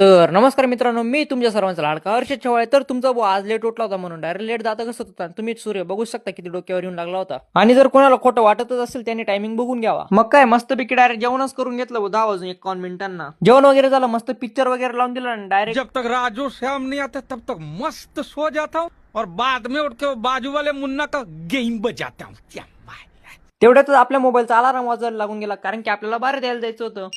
तर नमस्कार मित्रांनो, मी तुमच्या सर्वांचा लाडका हर्षद चव्हाण. तर तुमचा भाऊ आज लेट उठला होता म्हणून डायरेक्ट लेट जाता कसं होता तुम्ही सूर्य बघू शकता किती डोक्यावर येऊन लागला होता. आणि जर कोणाला खोटं वाटतच असेल त्यांनी टायमिंग बघून घ्यावा. मग काय मस्तपैकी डायरेक्ट जेवणच करून घेतलं 10 वाजून 51 मिनिटांना. जेवण वगैरे झालं, मस्त पिक्चर वगैरे लावून दिला आणि डायरेक्ट जब तक राजू श्याम नहीं आता तब तक मस्त सो जाता हूँ और बाद में उठ के बाजू वाले मुन्ना का गेम बजाता हूँ. क्या बात है. तेवढ्यातच आपल्या मोबाईलचा अलार्म वाजायला लागून गेला, कारण की आपल्याला बाहेर द्यायला जायचं होतं.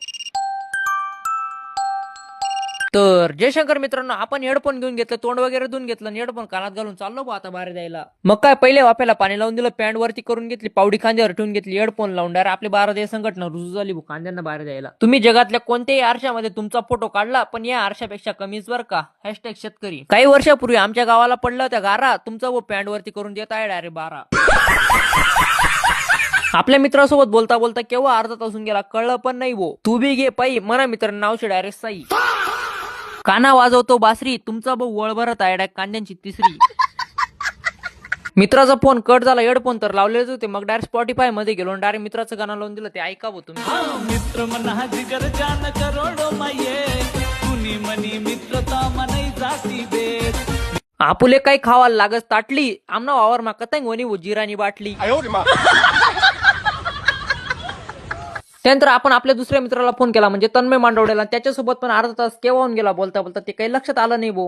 तर जयशंकर मित्रांनो, आपण हेडफोन घेऊन घेतलं, तोंड वगैरे धुवून घेतलं, हेडफोन कानात घालून चाललो बा आता बाहेर द्यायला. मग काय, पहिले वाफ्याला पाणी लावून दिलं, पॅन्ट वरती करून घेतली, पावडी खांद्यावर ठेवून घेतली, हेडफोन लावून डायरेक्ट आपली 12 दे संघटना रुजू झाली कांद्यांना बाहेर द्यायला. तुम्ही जगातल्या कोणत्याही आरशामध्ये तुमचा फोटो काढला, पण या आरशापेक्षा कमीच बर का. हॅशटॅग शेतकरी. काही वर्षापूर्वी आमच्या गावाला पडलं होत्या गारा, तुमचा वो पॅन्ट वरती करून देत आहे डायरेक्ट 12. आपल्या मित्रासोबत बोलता बोलता केव्हा अर्धा तासून गेला कळलं पण नाही. वो तू बी घे पायी म्हणा मित्र, नावशे डायरेक्ट साई. काना वाजवतो बासरी, तुमचा भाऊ वळ भरत आहे डायरेक्ट कांद्यांची तिसरी. मित्राचा फोन कट झाला, हेडफोन तर लावलेच होते, मग डायरेक्ट स्पॉटीफाय मध्ये गेलो आणि डायरेक्ट मित्राचं गाणं लावून दिलं, ते ऐकावं तुम्ही. मित्र मना जिगर जान करोडो माये कुणी मनी मित्रता मनै जाती बेत. आपुले काही खावायला लागत ताटली, आमना वावर मा कतंग वनी वो जिरानी बाटली. त्यानंतर आपण आपल्या दुसऱ्या मित्राला फोन केला, म्हणजे तन्मय मांडवड्याला. त्याच्यासोबत पण अर्धा तास केव्हा होऊन गेला बोलता बोलता, ते काही लक्षात आलं नाही भाऊ.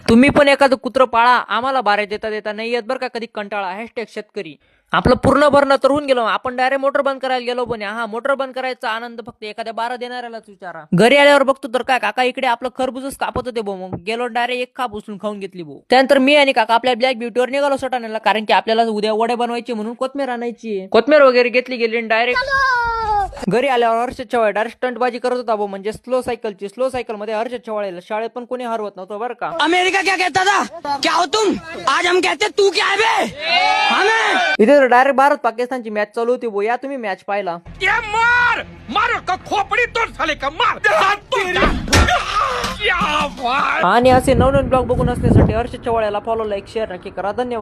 तुम्ही पण एखादं कुत्र पाळा, आम्हाला बारे देता देता नाही येत बरं का कधी कंटाळा. हॅशटॅग शेतकरी. आपलं पूर्ण भरणं तर होऊन गेलो, आपण डायरेक्ट मोटर बंद करायला गेलो, पण हा मोटर बंद करायचा आनंद फक्त एखाद्या 12 देणाऱ्यालाच विचारा. घरी आल्यावर बघतो तर काय, काका इकडे आपलं खरबूजच कापत होते भाऊ. मग गेलो डायरेक्ट एक खाप उचलून खाऊन घेतली भाऊ. त्यानंतर मी आणि काका आपल्या ब्लॅक ब्युटीवर निघालो सटाण्याला, कारण की आपल्याला उद्या वडे बनवायचे म्हणून कोथमीर आणायची. कोथमीर वगैरे घेतली गेली डायरेक्ट घरी आल्यावर हर्षद चव्हाण डायरेक्ट स्टंटबाजी करत होता भाऊ, म्हणजे स्लो सायकल मध्ये हर्षद चव्हाण शाळेत पण कोणी हरवत नव्हतं बरं का. अमेरिका क्या कहता था, क्या हो तुम, आज हम कहते तू क्या है बे हमें. इथे तर डायरेक्ट भारत पाकिस्तानची मॅच चालू होती भाऊ. या तुम्ही मॅच पाहिला. ये मार मारो का खोपड़ी तोड़ साले का मार. क्या बात. आणि असे नवनवीन ब्लॉग बघून असण्यासाठी हर्षद चव्हाण याला फॉलो, लाईक, शेअर नक्की करा. धन्यवाद.